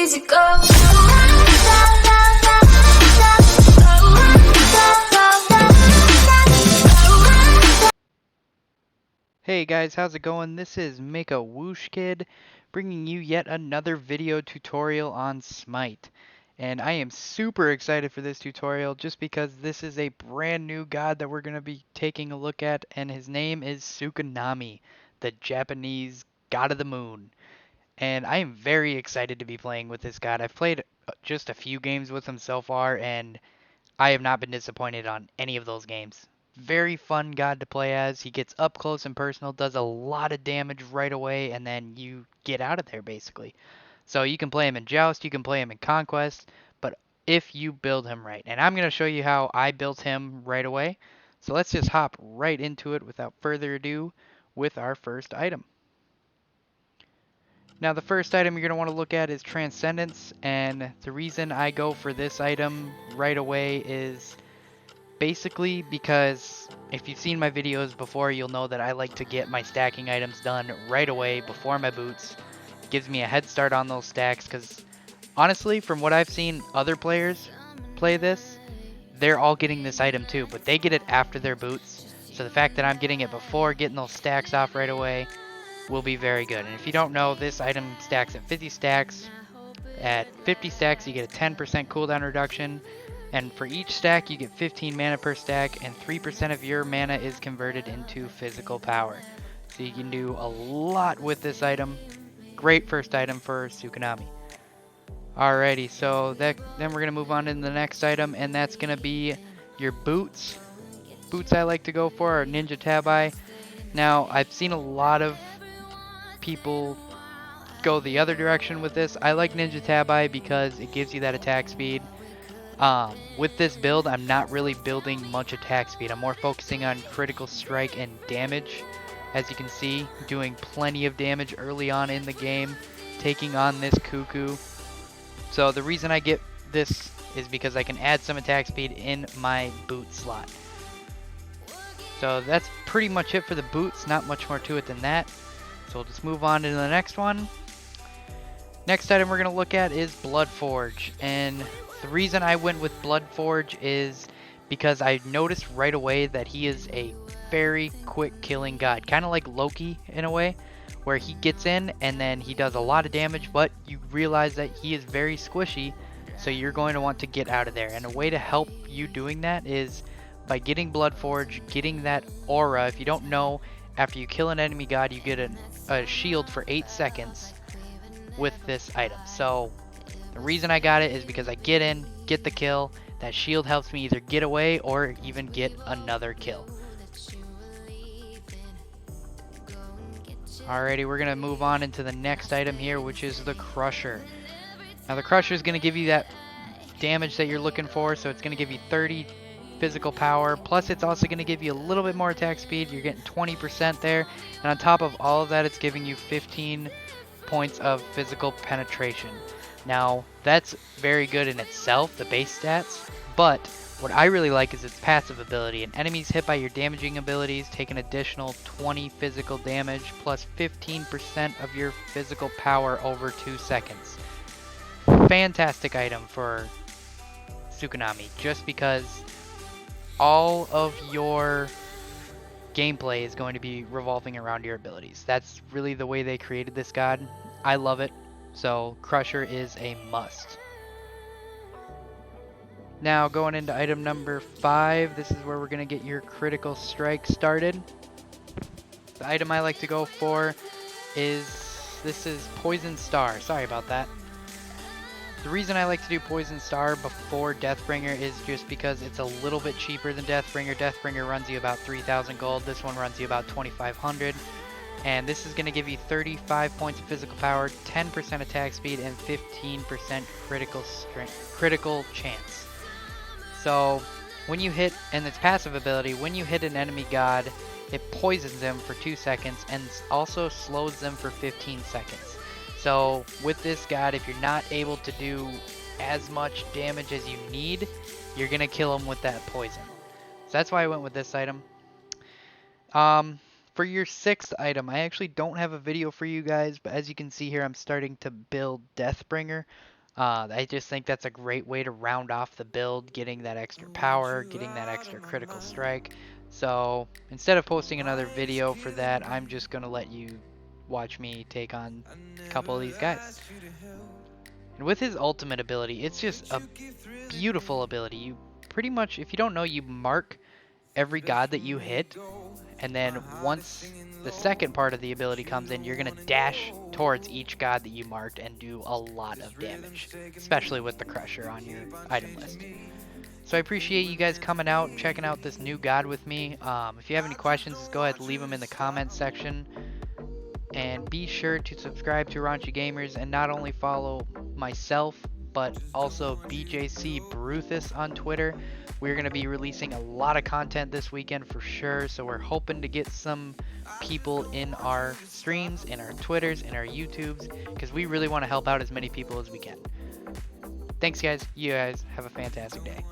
easy go. Hey guys, how's it going? This is Make a Whoosh Kid, bringing you yet another video tutorial on Smite. And I am super excited for this tutorial just because this is a brand new god that we're going to be taking a look at, and his name is Tsukunami, the Japanese god of the moon. And I am very excited to be playing with this god. I've played just a few games with him so far, and I have not been disappointed on any of those games. Very fun god to play as. He gets up close and personal, does a lot of damage right away, and then you get out of there basically. So you can play him in Joust, you can play him in Conquest, but if you build him right. And I'm going to show you how I built him right away. So let's just hop right into it without further ado with our first item. Now the first item you're going to want to look at is Transcendence, and the reason I go for this item right away is basically because if you've seen my videos before, you'll know that I like to get my stacking items done right away before my boots. It gives me a head start on those stacks because honestly, from what I've seen other players play this, they're all getting this item too, but they get it after their boots. So the fact that I'm getting it before getting those stacks off right away will be very good. And if you don't know, this item stacks at 50 stacks. At 50 stacks, you get a 10% cooldown reduction. And for each stack, you get 15 mana per stack, and 3% of your mana is converted into physical power. So you can do a lot with this item. Great first item for Tsukunami. Alrighty, so then we're going to move on to the next item, and that's going to be your boots. Boots I like to go for are Ninja Tabi. Now, I've seen a lot of people go the other direction with this. I like Ninja Tabi because it gives you that attack speed. With this build, I'm not really building much attack speed. I'm more focusing on critical strike and damage. As you can see, doing plenty of damage early on in the game, taking on this Cuckoo. So the reason I get this is because I can add some attack speed in my boot slot. So that's pretty much it for the boots, not much more to it than that. So we'll just move on to the next one. Next item we're going to look at is Bloodforge, and the reason I went with Bloodforge is because I noticed right away that he is a very quick killing god, kind of like Loki in a way, where he gets in and then he does a lot of damage, but you realize that he is very squishy, so you're going to want to get out of there. And a way to help you doing that is by getting Bloodforge, getting that aura. If you don't know, after you kill an enemy god, you get a shield for 8 seconds with this item. So the reason I got it is because I get in, get the kill. That shield helps me either get away or even get another kill. Alrighty, we're going to move on into the next item here, which is the Crusher. Now the Crusher is going to give you that damage that you're looking for, so it's going to give you 30 physical power, plus it's also going to give you a little bit more attack speed. You're getting 20% there, and on top of all of that, it's giving you 15 points of physical penetration. Now that's very good in itself, the base stats, but what I really like is its passive ability. And enemies hit by your damaging abilities take an additional 20 physical damage plus 15% of your physical power over 2 seconds. Fantastic item for Tsukunami, just because all of your gameplay is going to be revolving around your abilities. That's really the way they created this god. I love it. So Crusher is a must. Now going into item number 5, this is where we're going to get your critical strike started. The item I like to go for is, this is Poison Star. Sorry about that. The reason I like to do Poison Star before Deathbringer is just because it's a little bit cheaper than Deathbringer. Deathbringer runs you about 3,000 gold. This one runs you about 2,500. And this is going to give you 35 points of physical power, 10% attack speed, and 15% critical chance. So when you hit, and its passive ability, when you hit an enemy god, it poisons them for 2 seconds and also slows them for 15 seconds. So with this god, if you're not able to do as much damage as you need, you're going to kill him with that poison. So that's why I went with this item. For your 6th item, I actually don't have a video for you guys, but as you can see here, I'm starting to build Deathbringer. I just think that's a great way to round off the build, getting that extra power, getting that extra critical strike. So instead of posting another video for that, I'm just going to let you watch me take on a couple of these guys. And with his ultimate ability, it's just a beautiful ability. You pretty much, if you don't know, you mark every god that you hit, and then once the second part of the ability comes in, you're going to dash towards each god that you marked and do a lot of damage, especially with the Crusher on your item list. So I appreciate you guys coming out and checking out this new god with me. If you have any questions, go ahead and leave them in the comments section. And be sure to subscribe to Raunchy Gamers and not only follow myself, but also BJC Bruthus on Twitter. We're going to be releasing a lot of content this weekend for sure, so we're hoping to get some people in our streams, in our Twitters, in our YouTubes, because we really want to help out as many people as we can. Thanks guys, you guys have a fantastic day.